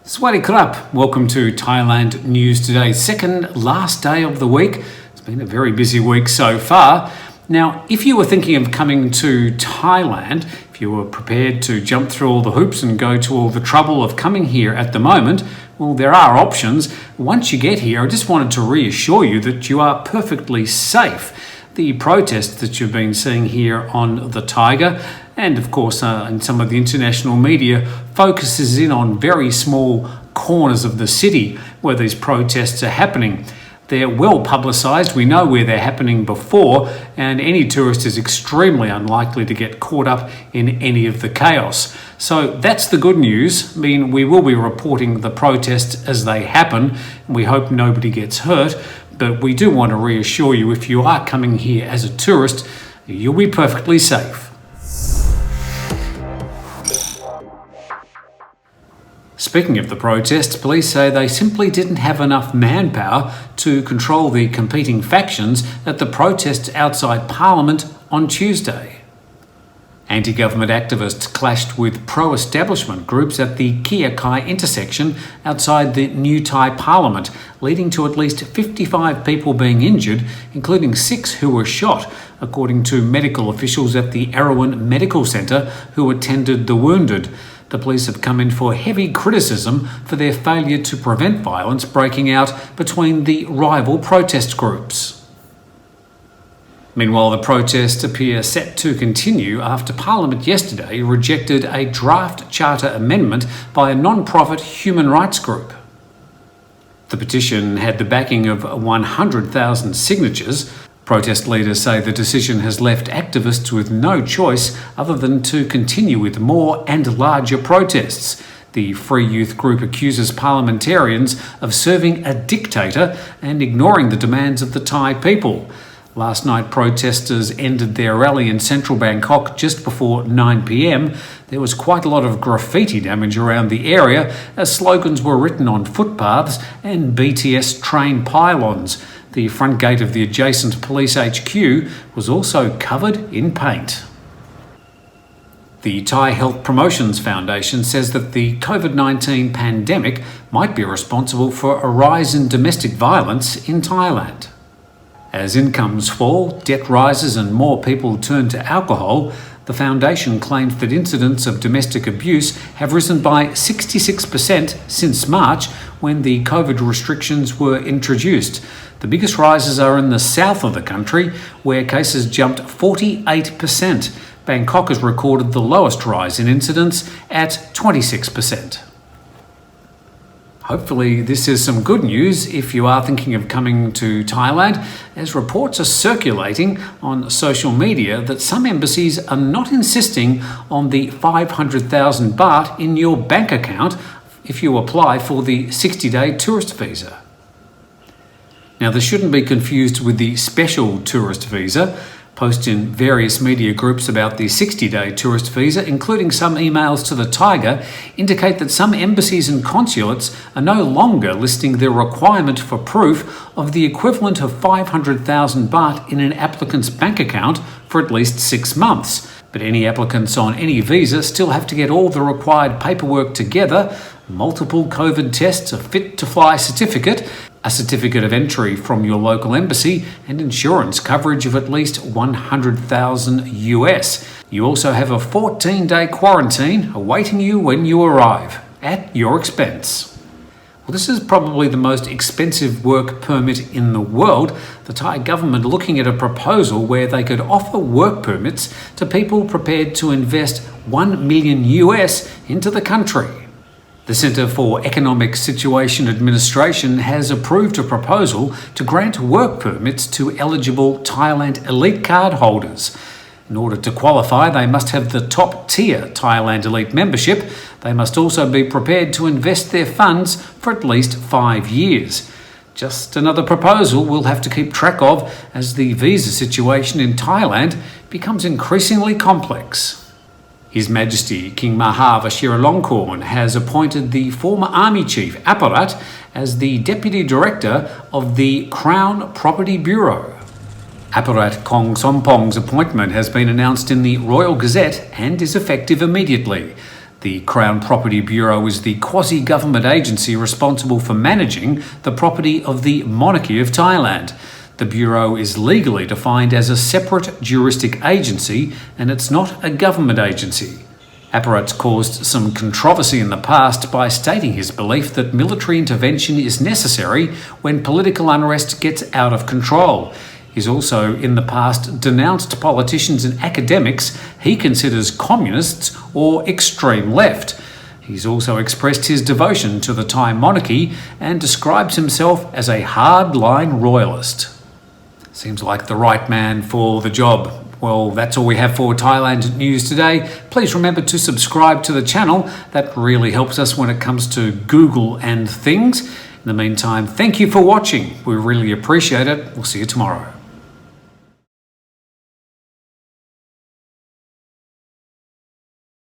Swadee krap. Welcome to Thailand News Today, second last day of the week. It's been a very busy week so far. Now, if you were thinking of coming to Thailand, if you were prepared to jump through all the hoops and go to all the trouble of coming here at the moment, well, there are options. Once you get here, I just wanted to reassure you that you are perfectly safe. The protests that you've been seeing here on the Thaiger and of course in some of the international media focuses in on very small corners of the city where these protests are happening. They're well publicised, we know where they're happening before, and any tourist is extremely unlikely to get caught up in any of the chaos. So that's the good news. I mean, we will be reporting the protests as they happen, and we hope nobody gets hurt, but we do want to reassure you if you are coming here as a tourist, you'll be perfectly safe. Speaking of the protests, police say they simply didn't have enough manpower to control the competing factions at the protests outside Parliament on Tuesday. Anti-government activists clashed with pro-establishment groups at the Kiakkai intersection outside the new Thai Parliament, leading to at least 55 people being injured, including 6 who were shot, according to medical officials at the Erawan Medical Centre who attended the wounded. The police have come in for heavy criticism for their failure to prevent violence breaking out between the rival protest groups. Meanwhile, the protests appear set to continue after Parliament yesterday rejected a draft charter amendment by a non-profit human rights group. The petition had the backing of 100,000 signatures. Protest leaders say the decision has left activists with no choice other than to continue with more and larger protests. The Free Youth group accuses parliamentarians of serving a dictator and ignoring the demands of the Thai people. Last night, protesters ended their rally in central Bangkok just before 9 p.m. There was quite a lot of graffiti damage around the area as slogans were written on footpaths and BTS train pylons. The front gate of the adjacent police HQ was also covered in paint. The Thai Health Promotions Foundation says that the COVID-19 pandemic might be responsible for a rise in domestic violence in Thailand. As incomes fall, debt rises and more people turn to alcohol, the foundation claims that incidents of domestic abuse have risen by 66% since March when the COVID restrictions were introduced. The biggest rises are in the south of the country, where cases jumped 48%. Bangkok has recorded the lowest rise in incidents at 26%. Hopefully this is some good news if you are thinking of coming to Thailand, as reports are circulating on social media that some embassies are not insisting on the 500,000 baht in your bank account if you apply for the 60-day tourist visa. Now, this shouldn't be confused with the special tourist visa. Posts in various media groups about the 60-day tourist visa, including some emails to the Thaiger, indicate that some embassies and consulates are no longer listing the requirement for proof of the equivalent of 500,000 baht in an applicant's bank account for at least 6 months. But any applicants on any visa still have to get all the required paperwork together: multiple COVID tests, a fit-to-fly certificate, a certificate of entry from your local embassy, and insurance coverage of at least 100,000 US. You also have a 14-day quarantine awaiting you when you arrive, at your expense. Well, this is probably the most expensive work permit in the world. The Thai government looking at a proposal where they could offer work permits to people prepared to invest 1 million US into the country. The Centre for Economic Situation Administration has approved a proposal to grant work permits to eligible Thailand Elite card holders. In order to qualify, they must have the top-tier Thailand Elite membership. They must also be prepared to invest their funds for at least 5 years. Just another proposal we'll have to keep track of as the visa situation in Thailand becomes increasingly complex. His Majesty King Maha Vajiralongkorn has appointed the former Army Chief Apparat as the Deputy Director of the Crown Property Bureau. Apparat Kong Sompong's appointment has been announced in the Royal Gazette and is effective immediately. The Crown Property Bureau is the quasi-government agency responsible for managing the property of the monarchy of Thailand. The Bureau is legally defined as a separate juristic agency, and it's not a government agency. Apparat's caused some controversy in the past by stating his belief that military intervention is necessary when political unrest gets out of control. He's also, in the past, denounced politicians and academics he considers communists or extreme left. He's also expressed his devotion to the Thai monarchy and describes himself as a hardline royalist. Seems like the right man for the job. Well, that's all we have for Thailand News Today. Please remember to subscribe to the channel. That really helps us when it comes to Google and things. In the meantime, thank you for watching. We really appreciate it. We'll see you tomorrow.